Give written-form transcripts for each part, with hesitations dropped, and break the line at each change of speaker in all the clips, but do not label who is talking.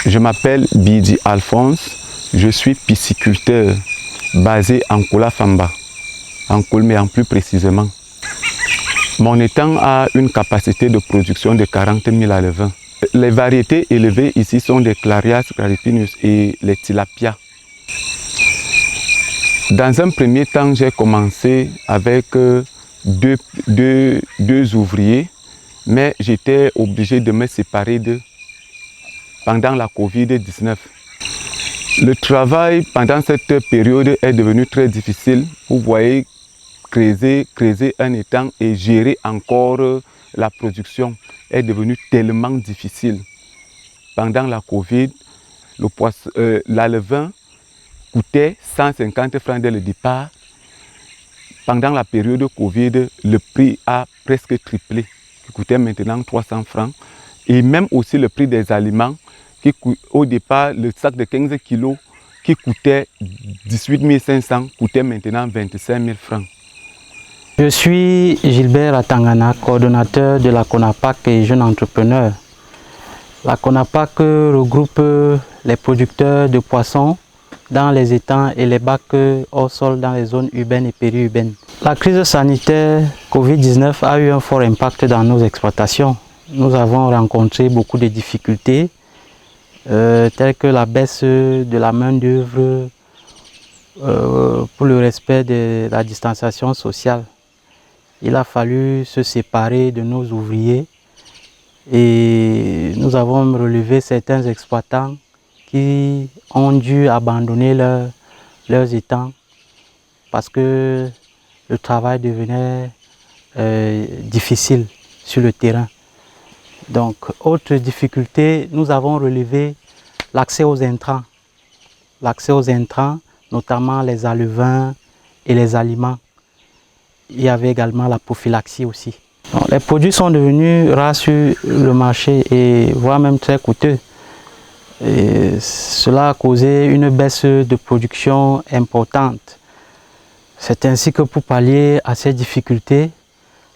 Je m'appelle Bidi Alphonse, je suis pisciculteur basé en Koulafamba, en Koulméan plus précisément. Mon étang a une capacité de production de 40 000 alevins. Les variétés élevées ici sont les Clarias gradipinus et les Tilapia. Dans un premier temps, j'ai commencé avec deux ouvriers, mais j'étais obligé de me séparer d'eux pendant la Covid-19. Le travail pendant cette période est devenu très difficile. Vous voyez, creuser un étang et gérer encore la production est devenu tellement difficile. Pendant la Covid, l'alevin coûtait 150 francs dès le départ. Pendant la période Covid, le prix a presque triplé, qui coûtait maintenant 300 francs. Et même aussi le prix des aliments, qui au départ, le sac de 15 kg qui coûtait 18 500, coûtait maintenant 25 000 francs.
Je suis Gilbert Atangana, coordonnateur de la CONAPAC et jeune entrepreneur. La CONAPAC regroupe les producteurs de poissons dans les étangs et les bacs hors sol dans les zones urbaines et périurbaines. La crise sanitaire Covid-19 a eu un fort impact dans nos exploitations. Nous avons rencontré beaucoup de difficultés, telles que la baisse de la main-d'œuvre pour le respect de la distanciation sociale. Il a fallu se séparer de nos ouvriers et nous avons relevé certains exploitants qui ont dû abandonner leurs étangs parce que le travail devenait difficile sur le terrain. Donc, autre difficulté, nous avons relevé l'accès aux intrants. L'accès aux intrants, notamment les alevins et les aliments. Il y avait également la prophylaxie aussi. Donc, les produits sont devenus rares sur le marché et voire même très coûteux. Et cela a causé une baisse de production importante. C'est ainsi que pour pallier à ces difficultés,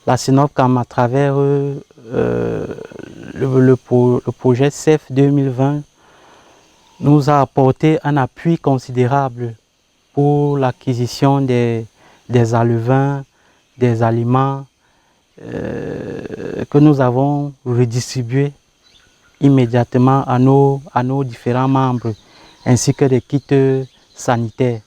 la CNOPCAM, à travers le projet CEF 2020, nous a apporté un appui considérable pour l'acquisition des alevins, des aliments que nous avons redistribués immédiatement à nos différents membres, ainsi que des kits sanitaires.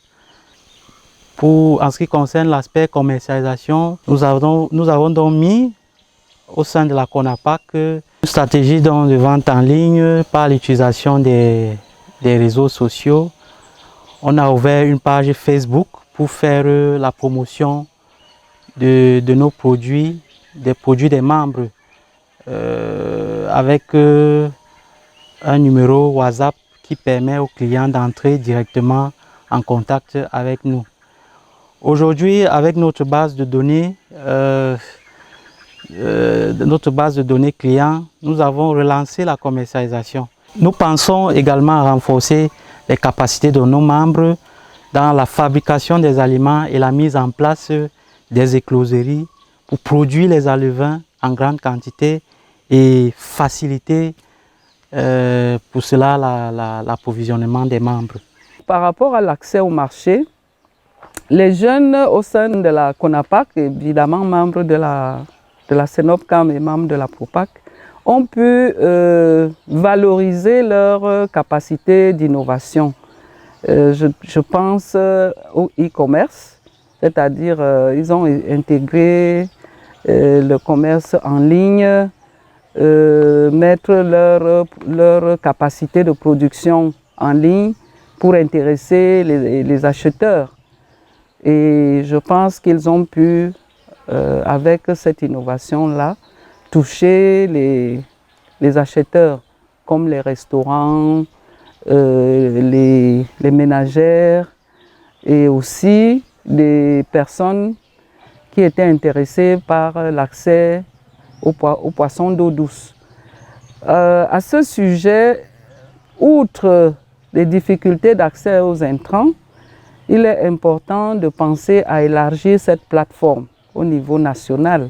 En ce qui concerne l'aspect commercialisation, nous avons donc mis au sein de la CONAPAC une stratégie de vente en ligne par l'utilisation des réseaux sociaux. On a ouvert une page Facebook pour faire la promotion de nos produits, des produits des membres, avec un numéro WhatsApp qui permet aux clients d'entrer directement en contact avec nous. Aujourd'hui, avec notre base de données, clients, nous avons relancé la commercialisation. Nous pensons également à renforcer les capacités de nos membres dans la fabrication des aliments et la mise en place des écloseries pour produire les alevins en grande quantité et faciliter pour cela l'approvisionnement des membres.
Par rapport à l'accès au marché, les jeunes au sein de la CONAPAC, évidemment membres de la CNOPCAM et membres de la PROPAC, ont pu valoriser leur capacité d'innovation. Je pense au e-commerce, c'est-à-dire ils ont intégré le commerce en ligne, mettre leur capacité de production en ligne pour intéresser les acheteurs. Et je pense qu'ils ont pu, avec cette innovation-là, toucher les acheteurs, comme les restaurants, les ménagères et aussi des personnes qui étaient intéressées par l'accès aux poissons d'eau douce. À ce sujet, outre les difficultés d'accès aux intrants, il est important de penser à élargir cette plateforme au niveau national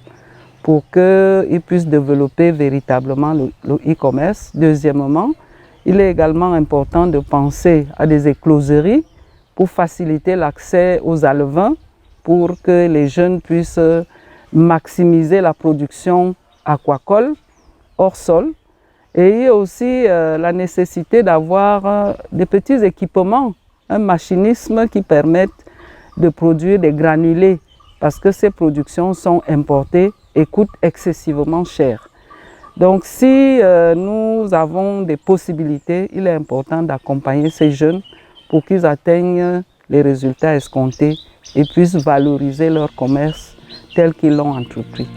pour qu'ils puissent développer véritablement le e-commerce. Deuxièmement, Il est également important de penser à des écloseries pour faciliter l'accès aux alevins, pour que les jeunes puissent maximiser la production aquacole hors sol. Et il y a aussi la nécessité d'avoir des petits équipements, un machinisme qui permette de produire des granulés, parce que ces productions sont importées et coûtent excessivement cher. Donc si nous avons des possibilités, il est important d'accompagner ces jeunes pour qu'ils atteignent les résultats escomptés et puissent valoriser leur commerce tel qu'ils l'ont entrepris.